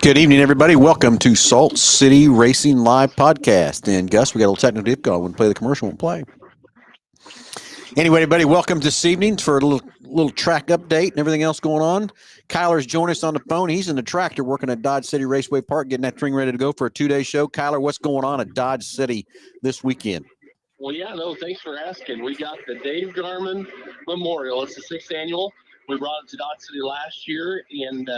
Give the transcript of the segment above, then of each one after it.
Good evening, everybody. Welcome to Salt City Racing Live Podcast. And Gus, we got a little technical difficulty. I wouldn't play the commercial, won't play. Anyway, everybody, welcome this evening for a little track update and everything else going on. Kyler's joining us on the phone. He's in the tractor working at Dodge City Raceway Park, getting that thing ready to go for a 2-day show. Kyler, what's going on at Dodge City this weekend? Well, yeah, no, thanks for asking. We got the Dave Garman Memorial. It's the sixth annual. We brought it to Dodge City last year, and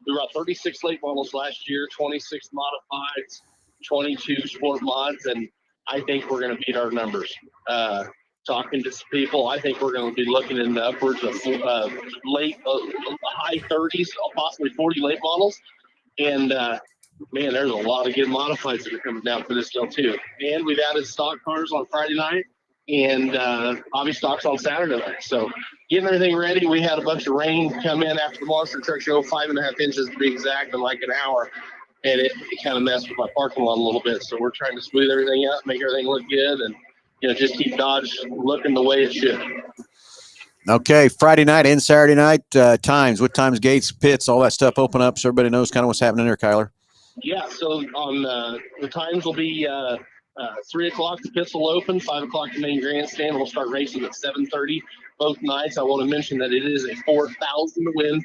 we brought 36 late models last year, 26 modifieds, 22 sport mods, and I think we're going to beat our numbers. Talking to some people, I think we're going to be looking in the upwards of late, high 30s, possibly 40 late models. And man, there's a lot of good modifieds that are coming down for this deal too. And we've added stock cars on Friday night and hobby stocks on Saturday night. So getting everything ready. We had a bunch of rain come in after the monster truck show, 5.5 inches to be exact, in like an hour. And it kind of messed with my parking lot a little bit. So we're trying to smooth everything up, make everything look good, and just keep Dodge looking the way it should. Okay, Friday night and Saturday night times. What times, gates, pits, all that stuff open up so everybody knows kind of what's happening there, Kyler. Yeah, so on the times will be 3 o'clock, the pits will open, 5 o'clock, the main grandstand. We'll start racing at 7:30 both nights. I want to mention that it is a 4,000 to win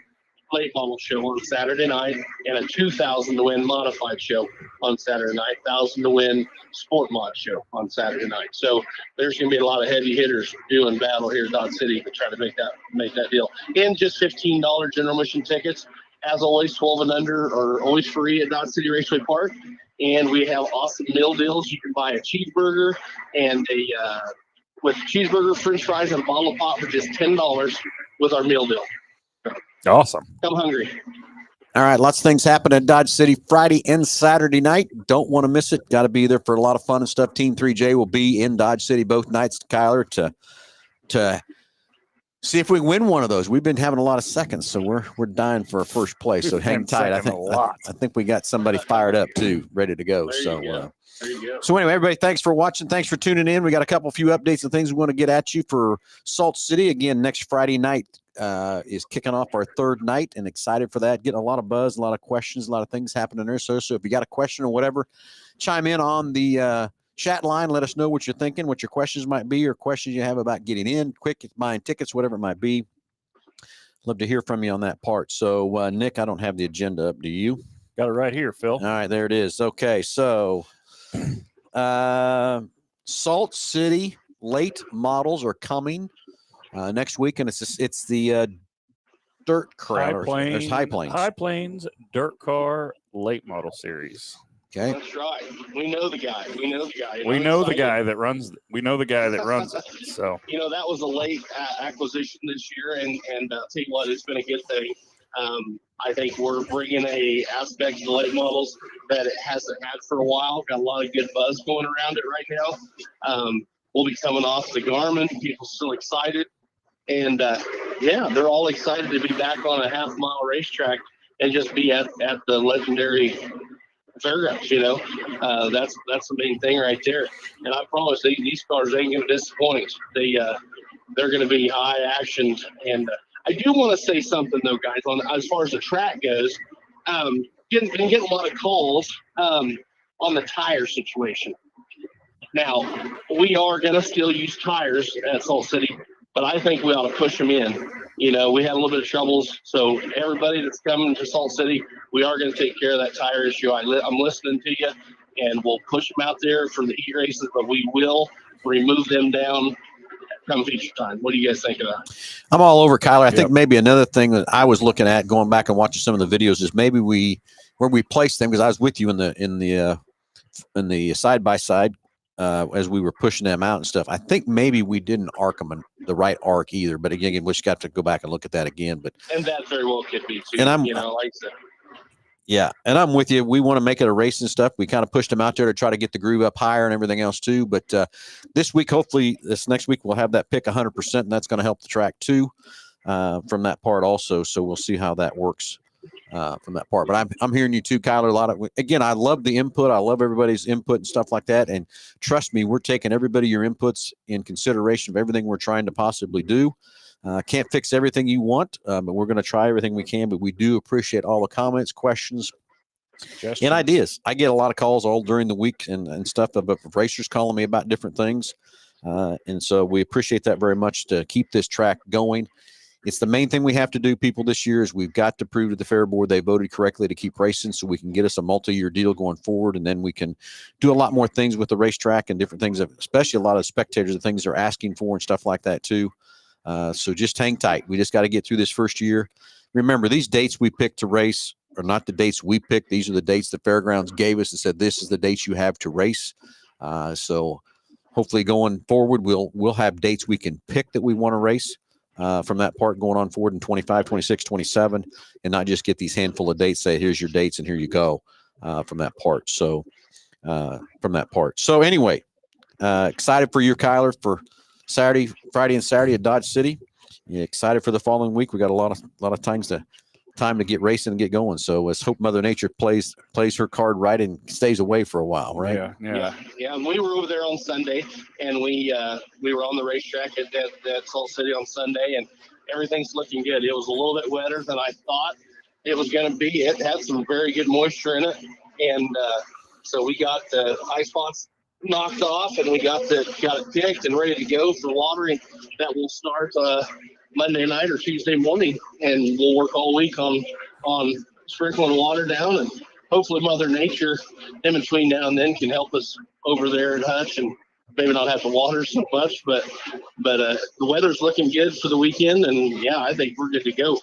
late model show on Saturday night and a 2,000 to win modified show on Saturday night, 1,000 to win sport mod show on Saturday night. So there's going to be a lot of heavy hitters doing battle here at Dodge City to try to make that deal. And just $15 general admission tickets. As always, 12 and under are always free at Dodge City Raceway Park. And we have awesome meal deals. You can buy a cheeseburger and with cheeseburger, french fries, and a bottle of pop for just $10 with our meal deal. Awesome. Come hungry. All right, lots of things happen at Dodge City Friday and Saturday night. Don't want to miss it. Got to be there for a lot of fun and stuff. Team 3J will be in Dodge City both nights, Kyler, to see if we win one of those. We've been having a lot of seconds, so we're dying for a first place. So hang tight. I think we got somebody fired up too, ready to go. So anyway, everybody, thanks for watching. Thanks for tuning in. We got a few updates and things we want to get at you for Salt City. Again, next Friday night is kicking off our third night, and excited for that. Getting a lot of buzz, a lot of questions, a lot of things happening there. So if you got a question or whatever, chime in on the chat line. Let us know what you're thinking, what your questions might be, or questions you have about getting in, quick buying tickets, whatever it might be. Love to hear from you on that part. So, Nick, I don't have the agenda up. Do you? Got it right here, Phil. All right, there it is. Okay, so Salt City late models are coming next week, and it's the dirt crowd. High Plains Dirt Car Late Model Series. Okay, that's right. We know the guy. We know the guy that runs it. So that was a late acquisition this year, and I'll tell you what, it's been a good thing. I think we're bringing a aspect of the late models that it hasn't had for a while. Got a lot of good buzz going around it right now. We'll be coming off the Garmin. People still excited, and they're all excited to be back on a half-mile racetrack and just be at the legendary fairgrounds. That's the main thing right there. And I promise these cars ain't going to disappoint. They're going to be high action. And I do want to say something though, guys, on as far as the track goes. Been getting a lot of calls on the tire situation. Now we are going to still use tires at Salt City, but I think we ought to push them in. We had a little bit of troubles. So everybody that's coming to Salt City, we are going to take care of that tire issue. I'm listening to you, and we'll push them out there for the heat races, but we will remove them down come feature time. What do you guys think of that? I'm all over, Kyler. I think maybe another thing that I was looking at, going back and watching some of the videos, is maybe where we place them, because I was with you in the side by side as we were pushing them out and stuff. I think maybe we didn't arc them in the right arc either. But again, we just got to go back and look at that again. And that very well could be too. And I'm, like I said. Yeah, and I'm with you. We want to make it a race and stuff. We kind of pushed them out there to try to get the groove up higher and everything else too. But this week, hopefully, this next week, we'll have that pick 100%, and that's going to help the track too from that part also. So we'll see how that works from that part. But I'm hearing you too, Kyler. Again, I love the input. I love everybody's input and stuff like that. And trust me, we're taking your inputs in consideration of everything we're trying to possibly do. Can't fix everything you want, but we're going to try everything we can. But we do appreciate all the comments, questions, Suggestions. and ideas. I get a lot of calls all during the week and stuff of racers calling me about different things. And so we appreciate that very much to keep this track going. It's the main thing we have to do, people, this year is we've got to prove to the Fair Board they voted correctly to keep racing so we can get us a multi-year deal going forward, and then we can do a lot more things with the racetrack and different things, especially a lot of spectators, the things they're asking for and stuff like that too. So just hang tight. We just got to get through this first year. Remember, these dates we picked to race are not the dates we picked. These are the dates the Fairgrounds gave us and said, this is the dates you have to race. So hopefully going forward, we'll have dates we can pick that we want to race. From that part going on forward in 25, 26, 27, and not just get these handful of dates, say, here's your dates and here you go from that part. So anyway, excited for you, Kyler, for Friday and Saturday at Dodge City. Yeah, excited for the following week. We got a lot of time to get racing and get going. So let's hope Mother Nature plays her card right and stays away for a while, right? Yeah. And we were over there on Sunday, and we were on the racetrack at Saltcity on Sunday, and everything's looking good. It was a little bit wetter than I thought it was going to be. It had some very good moisture in it, and so we got the high spots knocked off, and we got it picked and ready to go for watering. That will start Monday night or Tuesday morning, and we'll work all week on sprinkling water down, and hopefully Mother Nature in between now and then can help us over there at Hutch and maybe not have to water so much, but the weather's looking good for the weekend, and yeah, I think we're good to go.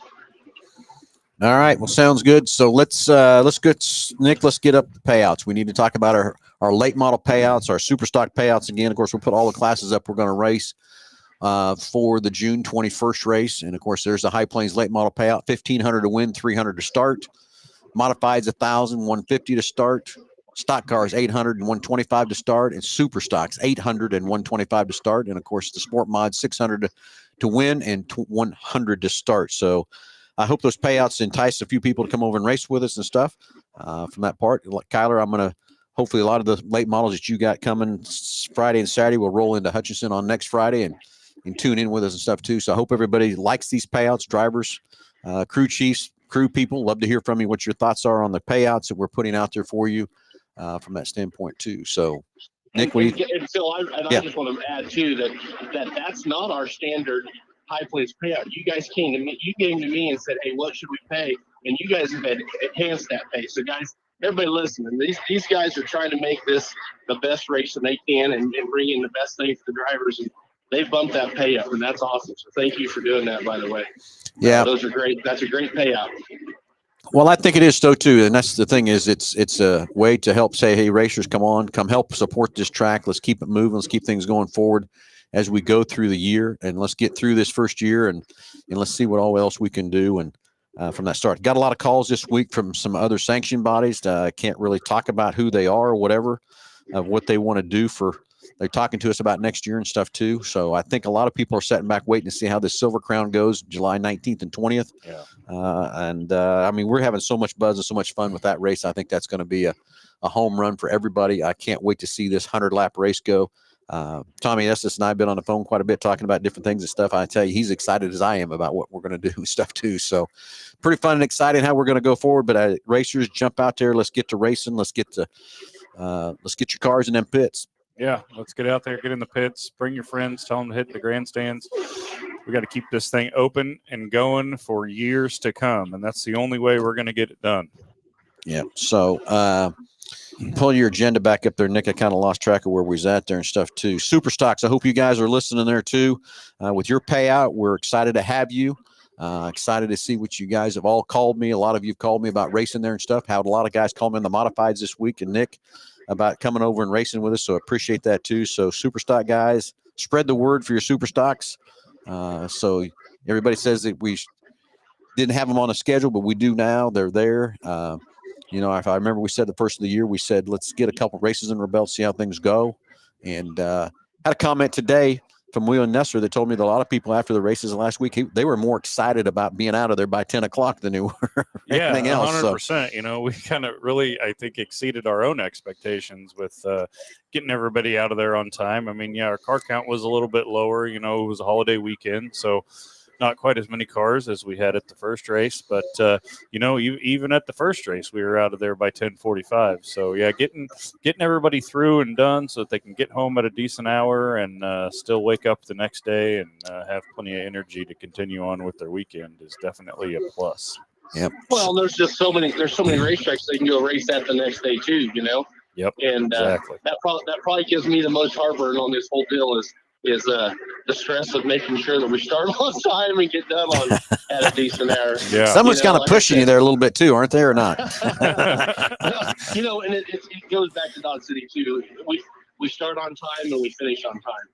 All right. Well, sounds good. So let's get Nick. Let's get up the payouts. We need to talk about our late model payouts, our super stock payouts again. Of course, we'll put all the classes up we're going to race for the June 21st race, and of course, there's the High Plains late model payout: $1,500 to win, $300 to start. Modifieds $1,000, $150 to start. Stock cars $800 and $125 to start, and super stocks $800 and $125 to start, and of course the sport mod $600 to win and $100 to start. So I hope those payouts entice a few people to come over and race with us and stuff. From that part, Kyler, I'm going to hopefully a lot of the late models that you got coming Friday and Saturday will roll into Hutchinson on next Friday and tune in with us and stuff too. So I hope everybody likes these payouts, drivers, crew chiefs, crew people. Love to hear from you what your thoughts are on the payouts that we're putting out there for you from that standpoint too. So Nick, and Phil, I just want to add too that's not our standard High Plains payout. You guys came to me, you came to me and said, hey, what should we pay? And you guys have enhanced that pay. So guys, everybody listening, these guys are trying to make this the best race that they can and bring in the best thing for the drivers. And they bumped that payout, and that's awesome. So thank you for doing that, by the way. Yeah, those are great. That's a great payout. Well, I think it is so too, and that's the thing is it's a way to help say, hey, racers, come help support this track. Let's keep it moving. Let's keep things going forward as we go through the year, and let's get through this first year and let's see what all else we can do. And from that start, got a lot of calls this week from some other sanction bodies. I can't really talk about who they are or whatever of what they want to do for. They're talking to us about next year and stuff too. So I think a lot of people are sitting back waiting to see how this Silver Crown goes July 19th and 20th. Yeah. I mean, we're having so much buzz and so much fun with that race. I think that's going to be a home run for everybody. I can't wait to see this 100-lap race go. Tommy Estes and I have been on the phone quite a bit talking about different things and stuff. I tell you, he's excited as I am about what we're going to do and stuff too. So pretty fun and exciting how we're going to go forward. But racers, jump out there. Let's get to racing. Let's get your cars in them pits. Yeah, let's get out there, get in the pits, bring your friends, tell them to hit the grandstands. We got to keep this thing open and going for years to come, and that's the only way we're going to get it done. Yeah. So pull your agenda back up there, Nick. I kind of lost track of where we was at there and stuff too. Super stocks. I hope you guys are listening there too. With your payout, we're excited to have you. Excited to see what you guys have all called me. A lot of you have called me about racing there and stuff. Had a lot of guys call me in the modifieds this week, and Nick about coming over and racing with us. So I appreciate that too. So super stock guys, spread the word for your super stocks. So everybody says that we didn't have them on a schedule, but we do now. They're there. If I remember, we said the first of the year, we said, let's get a couple races in our belt, see how things go. And had a comment today from Will and Nesser that told me that a lot of people after the races last week, they were more excited about being out of there by 10 o'clock than they were anything else. 100%. So. We kind of really, I think, exceeded our own expectations with getting everybody out of there on time. I mean, our car count was a little bit lower. It was a holiday weekend. So not quite as many cars as we had at the first race, but even at the first race, we were out of there by 10:45. So yeah, getting everybody through and done so that they can get home at a decent hour and still wake up the next day and have plenty of energy to continue on with their weekend is definitely a plus. Yep. Well, there's so many racetracks they can go race at the next day too. Yep. And exactly. that probably gives me the most heartburn on this whole deal is the stress of making sure that we start on time and get done at a decent hour. Yeah. Someone's kind of pushing you there a little bit too, aren't they, or not? And it goes back to Dodge City too. We start on time and we finish on time.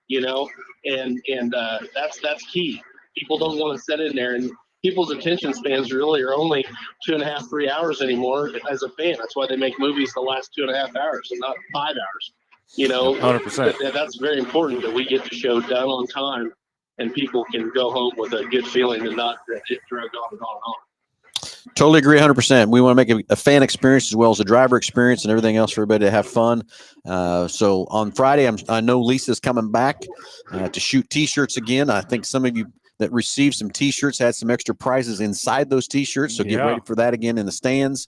And that's key. People don't want to sit in there, and people's attention spans really are only 2.5, 3 hours anymore as a fan. That's why they make movies the last 2.5 hours and not 5 hours. 100%. That's very important that we get the show done on time and people can go home with a good feeling and not that it dragged on and on and on. Totally agree 100%. We want to make a fan experience as well as a driver experience and everything else for everybody to have fun. So on Friday, I know Lisa's coming back to shoot T-shirts again. I think some of you that received some T-shirts had some extra prizes inside those T-shirts. So get ready for that again in the stands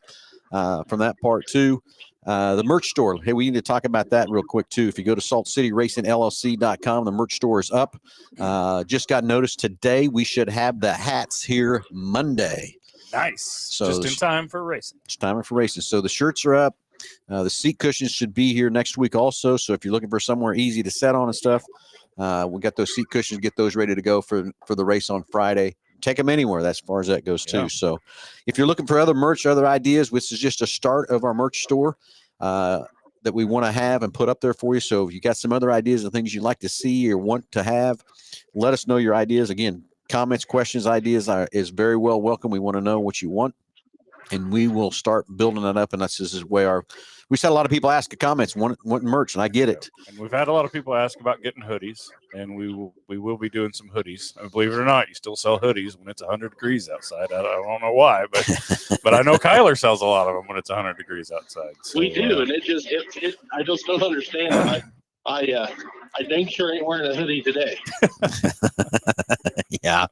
from that part too. The merch store. Hey, we need to talk about that real quick too. If you go to saltcityracingllc.com, the merch store is up. Just got notice today we should have the hats here Monday. Nice. So just in time for racing. It's time for racing. So the shirts are up. The seat cushions should be here next week also. So if you're looking for somewhere easy to set on and stuff, we got those seat cushions. Get those ready to go for the race on Friday. Take them anywhere. That's as far as that goes too. Yeah. So if you're looking for other merch, other ideas, which is just a start of our merch store that we want to have and put up there for you. So if you got some other ideas and things you'd like to see or want to have, let us know your ideas. Again, comments, questions, ideas is very well welcome. We want to know what you want, and we will start building that up. And this is where we had a lot of people ask comments, want merch, and I get it. And we've had a lot of people ask about getting hoodies, and we will be doing some hoodies. And believe it or not, you still sell hoodies when it's 100 degrees outside. I don't know why, but I know Kyler sells a lot of them when it's 100 degrees outside. So, we do, and I just don't understand. I dang sure ain't wearing a hoodie today. Yeah,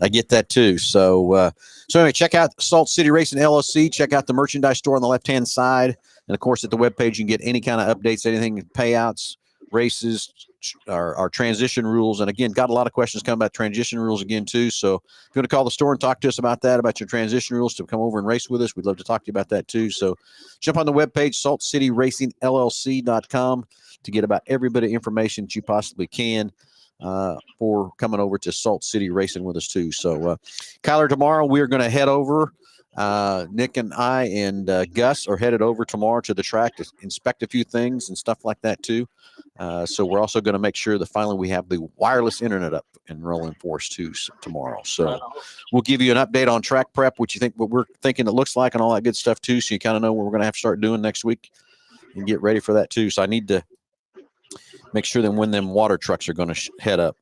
I get that too. So anyway, check out Salt City Racing LLC. Check out the merchandise store on the left-hand side. And of course, at the webpage, you can get any kind of updates, anything, payouts, races, our transition rules. And again, got a lot of questions coming about transition rules again too. So if you want to call the store and talk to us about that, about your transition rules to come over and race with us, we'd love to talk to you about that too. So jump on the webpage, saltcityracingllc.com, to get about every bit of information that you possibly can for coming over to Salt City Racing with us too. So Kyler, tomorrow we're going to head over. Nick and I and Gus are headed over tomorrow to the track to inspect a few things and stuff like that too. So we're also going to make sure that finally we have the wireless internet up and rolling for us too tomorrow. So we'll give you an update on track prep, what we're thinking it looks like and all that good stuff too. So you kind of know what we're going to have to start doing next week and get ready for that too. So I need to make sure that when them water trucks are going to head up.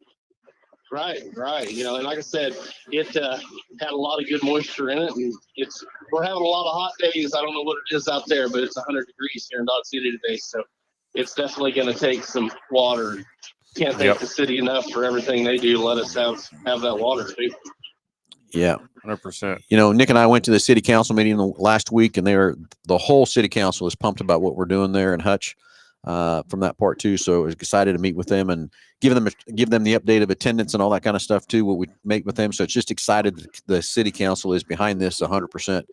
Right. And like I said, it had a lot of good moisture in it, and we're having a lot of hot days. I don't know what it is out there, but it's 100 degrees here in Dodge City today, so it's definitely going to take some water. Can't thank the city enough for everything they do. Let us have that water too. Yeah, 100%. Nick and I went to the city council meeting last week, and the whole city council is pumped about what we're doing there in Hutch. From that part too, so I was excited to meet with them and give them the update of attendance and all that kind of stuff too. What we make with them, so it's just excited that the city council is behind this 100%.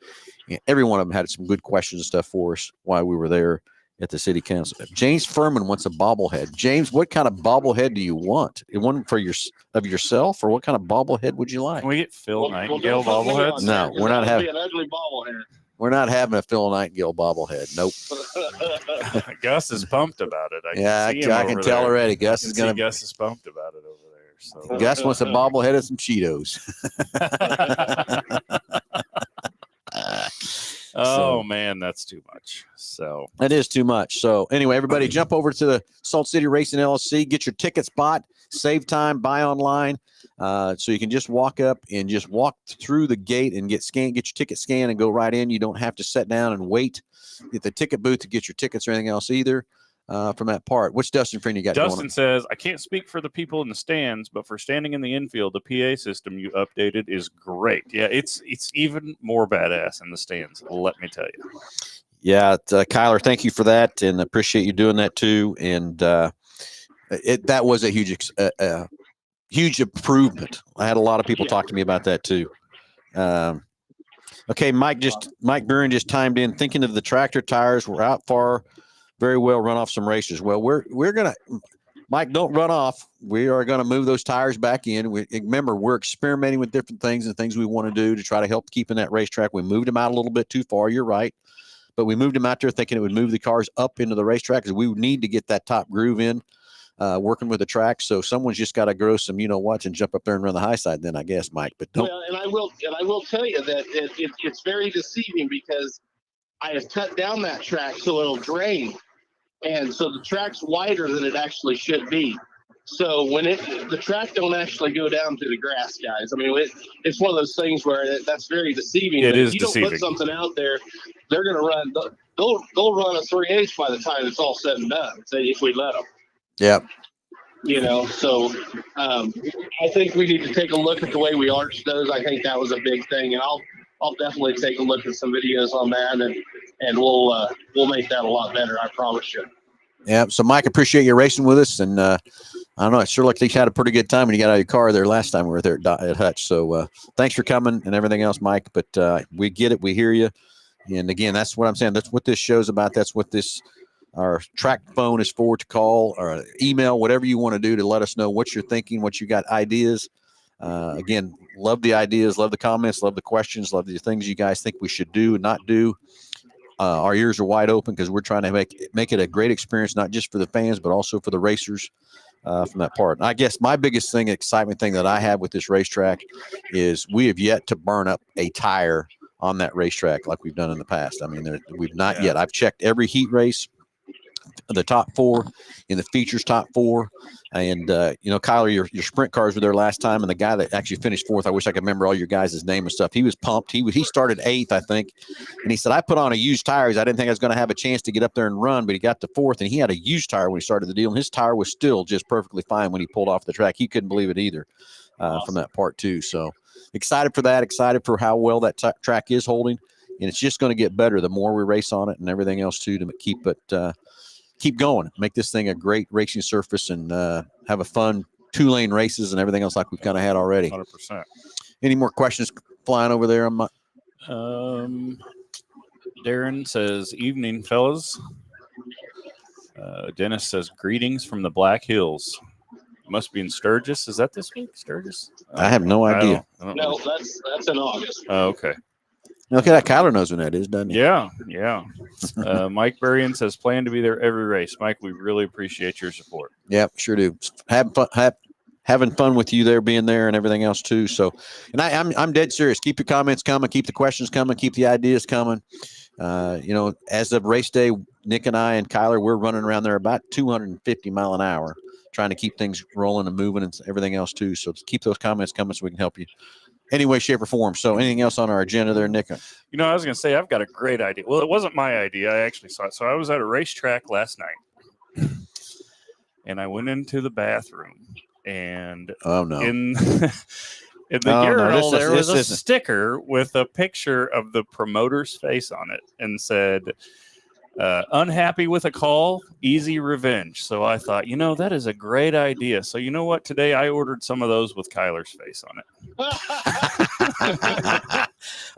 Every one of them had some good questions and stuff for us while we were there at the city council. James Furman wants a bobblehead. James, what kind of bobblehead do you want? One for yourself, or what kind of bobblehead would you like? Can we get Phil Nightingale bobbleheads? No, we're not having an ugly bobblehead. We're not having a Phil Nightingale bobblehead. Nope. Gus is pumped about it. I can tell already. Gus is pumped about it over there. So Gus wants a bobblehead and some Cheetos. Man, that's too much. So that is too much. So anyway, everybody jump over to the Salt City Racing LLC, get your tickets bought, save time, buy online. So you can just walk up and just walk through the gate and get your ticket scanned and go right in. You don't have to sit down and wait at the ticket booth to get your tickets or anything else either. from that part. What's Dustin Friend you got going Dustin on? says, I can't speak for the people in the stands, but for standing in the infield, the PA system you updated is great. Yeah, it's even more badass in the stands, let me tell you. Yeah, Kyler, thank you for that, and appreciate you doing that too. And that was a huge improvement. I had a lot of people talk to me about that too. Okay, Mike Buren just chimed in. Thinking of the tractor tires, we're out far, very well run off some races. Well, we're gonna, Mike, don't run off. We are gonna move those tires back in. Remember, we're experimenting with different things and things we want to do to try to help keep in that racetrack. We moved them out a little bit too far. You're right, but we moved them out there thinking it would move the cars up into the racetrack because we would need to get that top groove in. Working with the track, so someone's just got to grow some, what's, and jump up there and run the high side. Then I guess, Mike. But don't. Well, and I will tell you that it's very deceiving because I have cut down that track so it'll drain, and so the track's wider than it actually should be. So when the track don't actually go down to the grass, guys. I mean, it's one of those things where that's very deceiving. It but is if you deceiving. don't put something out there, they're going to run. They'll run a 3/8 by the time it's all said and done. If we let them. Yeah. So I think we need to take a look at the way we arched those. I think that was a big thing, and I'll definitely take a look at some videos on that, and we'll make that a lot better. I promise you. Yeah. So, Mike, appreciate you racing with us, and I don't know. It sure looked like you had a pretty good time when you got out of your car there last time we were there at Hutch. So, thanks for coming and everything else, Mike. But we get it, we hear you, and again, that's what I'm saying. That's what this show's about. That's what our track phone is for, to call or email, whatever you want to do to let us know what you're thinking, what you got ideas. Again, love the ideas, love the comments, love the questions, love the things you guys think we should do and not do. Our ears are wide open because we're trying to make it a great experience, not just for the fans, but also for the racers from that part. And I guess my biggest excitement thing that I have with this racetrack is we have yet to burn up a tire on that racetrack like we've done in the past. I mean, we've not yet. I've checked every heat race, the top 4 in the features, top 4. And, Kyler, your sprint cars were there last time. And the guy that actually finished 4th, I wish I could remember all your guys' name and stuff. He was pumped. He started 8th, I think. And he said, I put on a used tires. I didn't think I was going to have a chance to get up there and run, but he got to 4th, and he had a used tire when he started the deal. And his tire was still just perfectly fine when he pulled off the track. He couldn't believe it either from that part too. So excited for that. Excited for how well that track is holding. And it's just going to get better the more we race on it and everything else too, to keep going, make this thing a great racing surface, and have a fun 2-lane races and everything else like we've kind of had already. 100%. Any more questions flying over there? Darren says, evening, fellas. Dennis says, greetings from the Black Hills. Must be in Sturgis. Is that this week, Sturgis? I have no idea. I don't No, know. that's in August. Oh, okay. Okay, that Kyler knows when that is, doesn't he? Yeah. Mike Burrian says, plan to be there every race. Mike, we really appreciate your support. Yep, sure do. Having fun with you there, being there, and everything else too. So, and I'm dead serious. Keep your comments coming. Keep the questions coming. Keep the ideas coming. As of race day, Nick and I and Kyler, we're running around there about 250 mile an hour, trying to keep things rolling and moving and everything else too. So keep those comments coming so we can help you any way, shape, or form. So anything else on our agenda there, Nick? I was going to say, I've got a great idea. Well, it wasn't my idea. I actually saw it. So I was at a racetrack last night, and I went into the bathroom, and in the urinal, there was a sticker with a picture of the promoter's face on it and said, unhappy with a call, easy revenge. So I thought, that is a great idea. So you know what? Today I ordered some of those with Kyler's face on it.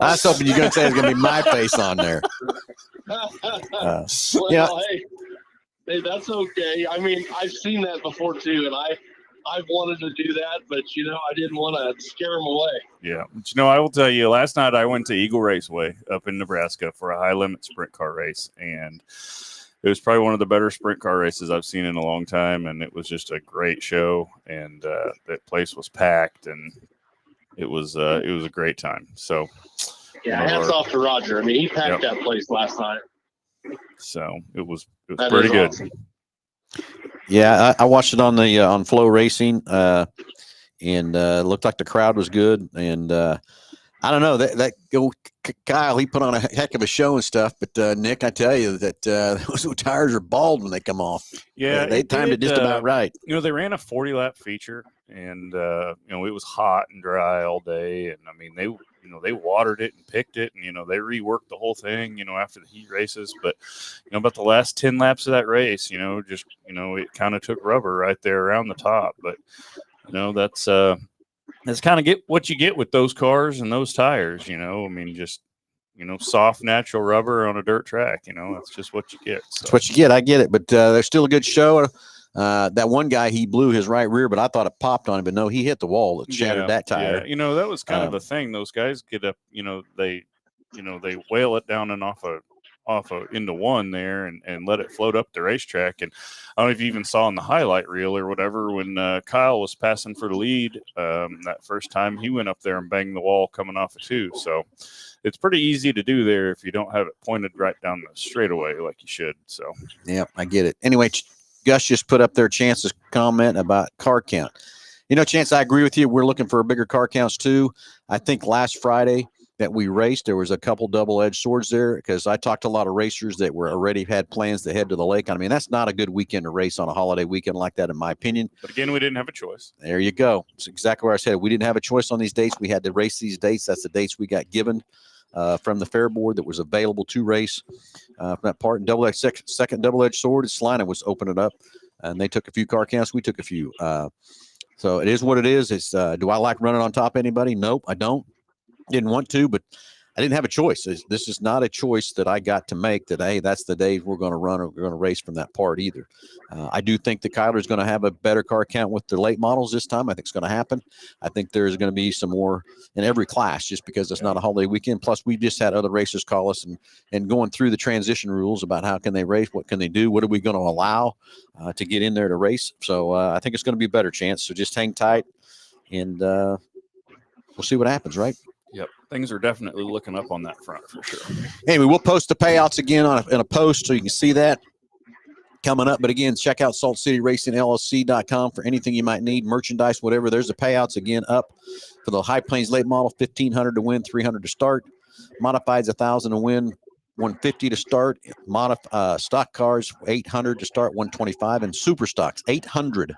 I was hoping you're going to say it's going to be my face on there. Hey, that's okay. I mean, I've seen that before too, and I've wanted to do that, but I didn't want to scare them away. Yeah, but I will tell you, last night I went to Eagle Raceway up in Nebraska for a high limit sprint car race, and it was probably one of the better sprint car races I've seen in a long time, and it was just a great show, and that place was packed, and it was a great time. So yeah, hats off to Roger. I mean, he packed that place last night. So it was pretty good. Awesome. Yeah, I watched it on Flow Racing, and it looked like the crowd was good. And I don't know Kyle, he put on a heck of a show and stuff, but Nick, I tell you that those tires are bald when they come off. Yeah, they timed it just about right. They ran a 40-lap feature, and it was hot and dry all day, and I mean they watered it and picked it, and they reworked the whole thing, after the heat races. But about the last 10 laps of that race, it kind of took rubber right there around the top. But that's kind of get what you get with those cars and those tires. I mean, just soft natural rubber on a dirt track. That's just what you get. So. That's what you get. I get it, but there's still a good show. That one guy, he blew his right rear, but I thought it popped on him. But no, he hit the wall. It shattered that tire. Yeah. That was kind of the thing. Those guys get up. They whale it down and off into one there and let it float up the racetrack. And I don't know if you even saw in the highlight reel or whatever when Kyle was passing for the lead that first time, he went up there and banged the wall coming off of two. So it's pretty easy to do there if you don't have it pointed right down the straightaway like you should. So yeah, I get it. Anyway, Gus just put up there Chance's comment about car count. Chance, I agree with you. We're looking for bigger car counts too. I think last Friday that we raced, there was a couple double-edged swords there because I talked to a lot of racers that were already had plans to head to the lake. I mean, that's not a good weekend to race on a holiday weekend like that, in my opinion. But again, we didn't have a choice. There you go. It's exactly where I said we didn't have a choice on these dates. We had to race these dates. That's the dates we got given from the fair board that was available to race from that part. And second double-edged sword, Salina was opening it up, and they took a few car counts. We took a few. So it is what it is. It's do I like running on top of anybody? Nope, I don't. Didn't want to, but I didn't have a choice. This is not a choice that I got to make that, hey, that's the day we're going to run or we're going to race from that part either. I do think that Kyler's going to have a better car count with the late models this time. I think it's going to happen. I think there's going to be some more in every class just because it's not a holiday weekend. Plus, we just had other racers call us and going through the transition rules about how can they race, what can they do, what are we going to allow to get in there to race. So I think it's going to be a better chance. So just hang tight and we'll see what happens, right? Yep, things are definitely looking up on that front for sure. Anyway, we'll post the payouts again in a post so you can see that coming up. But again, check out saltcityracingllc.com for anything you might need, merchandise, whatever. There's the payouts again up for the High Plains late model, $1,500 to win, $300 to start. Modifieds, $1,000 to win, $150 to start. Stock cars, $800 to start, $125, and super stocks, $800.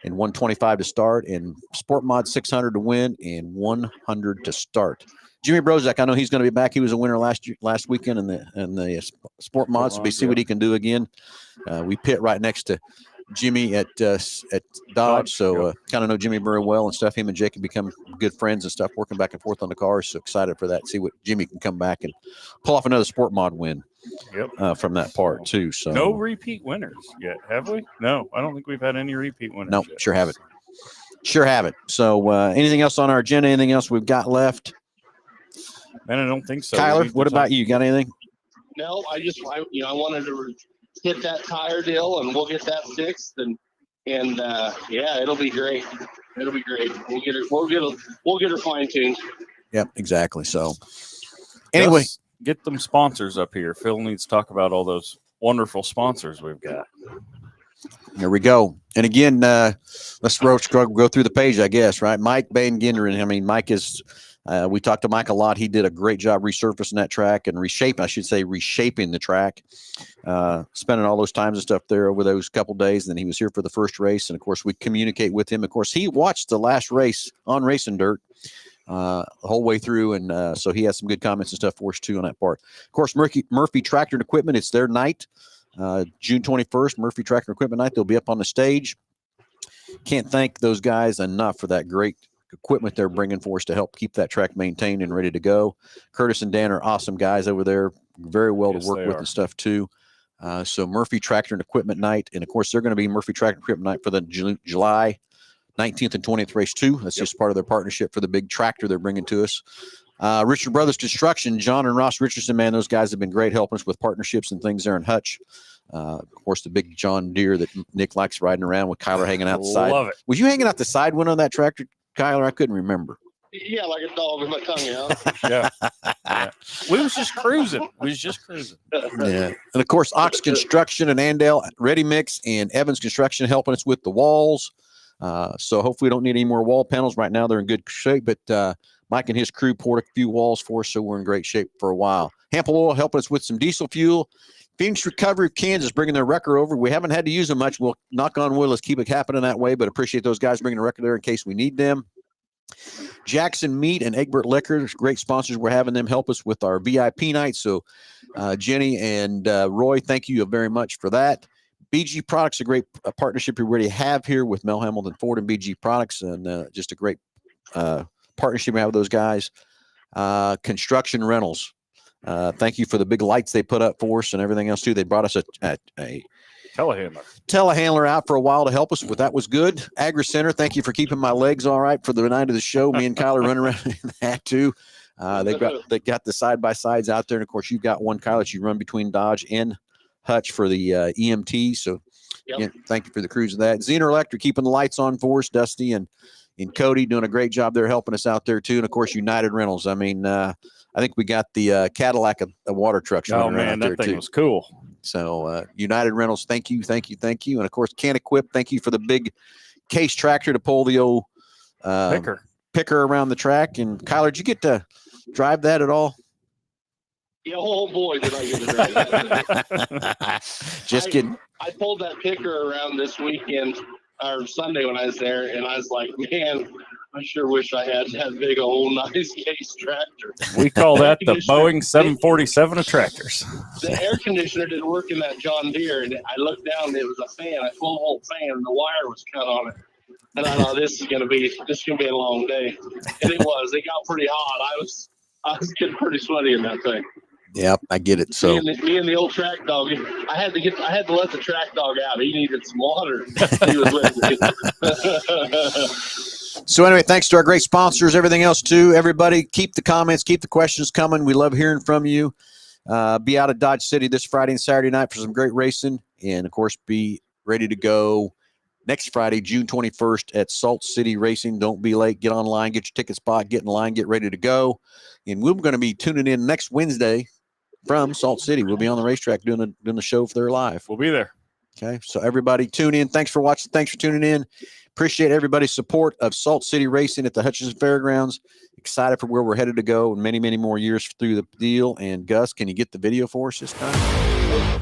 And $125 to start, and Sport Mod $600 to win, and $100 to start. Jimmy Brozak, I know he's going to be back. He was a winner last weekend in the Sport Mod, so we see what he can do again. We pit right next to Jimmy at Dodge, so kind of know Jimmy very well and stuff. Him and Jake have become good friends and stuff, working back and forth on the cars. So excited for that. See what Jimmy can come back and pull off another Sport Mod win. Yep. From that part too. So no repeat winners yet, have we? No, I don't think we've had any repeat winners. No, yet. Sure haven't. So anything else on our agenda? Anything else we've got left? Man, I don't think so. Kyler, what about you? Got anything? No, I wanted to hit that tire deal, and we'll get that fixed, and yeah, it'll be great. It'll be great. We'll get her fine tuned. Yep, exactly. So anyway. Get them sponsors up here. Phil needs to talk about all those wonderful sponsors we've got. Here we go. And again, let's go through the page, I guess, right? Mike Van Genderen. I mean, Mike is, we talked to Mike a lot. He did a great job resurfacing that track and reshaping the track, spending all those times and stuff there over those couple days. And then he was here for the first race. And of course, we communicate with him. Of course, he watched the last race on Racing Dirt the whole way through, and so he has some good comments and stuff for us too on that part. Of course, Murphy Tractor and Equipment, it's their night, June 21st, Murphy Tractor and Equipment night. They'll be up on the stage. Can't thank those guys enough for that great equipment they're bringing for us to help keep that track maintained and ready to go. Curtis and Dan are awesome guys over there, very well to work with and stuff too. So Murphy Tractor and Equipment night, and of course they're going to be Murphy Tractor and Equipment night for the July 19th and 20th race too. That's just part of their partnership for the big tractor they're bringing to us. Richard Brothers Construction, John and Ross Richardson, man, those guys have been great helping us with partnerships and things there in Hutch. Of course, the big John Deere that Nick likes riding around with Kyler hanging out the side. Love it. Was you hanging out the side window of that tractor, Kyler? I couldn't remember. Yeah, like a dog with my tongue out. Yeah. We was just cruising. Yeah. And of course, Ox Construction and Andale Ready Mix and Evans Construction helping us with the walls. So hopefully we don't need any more wall panels. Right now they're in good shape, but Mike and his crew poured a few walls for us, so we're in great shape for a while. Hample Oil helping us with some diesel fuel. Phoenix Recovery of Kansas bringing their wrecker over. We haven't had to use them much. We'll knock on wood. Let's keep it happening that way, but appreciate those guys bringing the wrecker there in case we need them. Jackson Meat and Egbert Liquor, great sponsors. We're having them help us with our VIP night. So Jenny and Roy, thank you very much for that. BG Products, a great partnership we already have here with Mel Hamilton Ford and BG Products, and just a great partnership we have with those guys. Construction Rentals. Thank you for the big lights they put up for us and everything else too. They brought us a telehandler out for a while to help us with. That was good. Agri Center, thank you for keeping my legs all right for the night of the show. Me and Kyler running around in that too. They got the side by sides out there, and of course you've got one, Kyler, that you run between Dodge and Hutch for the EMT. So yeah, thank you for the cruise of that. Zener Electric keeping the lights on for us. Dusty and Cody doing a great job there helping us out there too. And of course United Rentals. I mean, I think we got the Cadillac of water trucks. Oh man, that thing was cool. So United Rentals, thank you. And of course Can Equip, thank you for the big case tractor to pull the old picker around the track. And Kyler, did you get to drive that at all? Yeah, oh boy, did I get to drive that. Just kidding. I pulled that picker around this weekend or Sunday when I was there, and I was like, man, I sure wish I had that big old nice case tractor. We call that the Boeing 747 of tractors. The air conditioner didn't work in that John Deere, and I looked down, and it was a fan, a 12-volt fan, and the wire was cut on it. And I thought this is gonna be a long day, and it was. It got pretty hot. I was getting pretty sweaty in that thing. Yep, I get it. So me and the old track dog, I had to let the track dog out. He needed some water. He was with me. So anyway, thanks to our great sponsors, everything else too. Everybody, keep the comments, keep the questions coming. We love hearing from you. Be out at Dodge City this Friday and Saturday night for some great racing, and of course, be ready to go next Friday, June 21st at Salt City Racing. Don't be late. Get online, get your ticket spot, get in line, get ready to go. And we're going to be tuning in next Wednesday from Salt City. We'll be on the racetrack doing the show for their live. We'll be there. Okay, so everybody tune in. Thanks for watching. Thanks for tuning in. Appreciate everybody's support of Salt City Racing at the Hutchinson Fairgrounds. Excited for where we're headed to go and many, many more years through the deal. And Gus, can you get the video for us this time?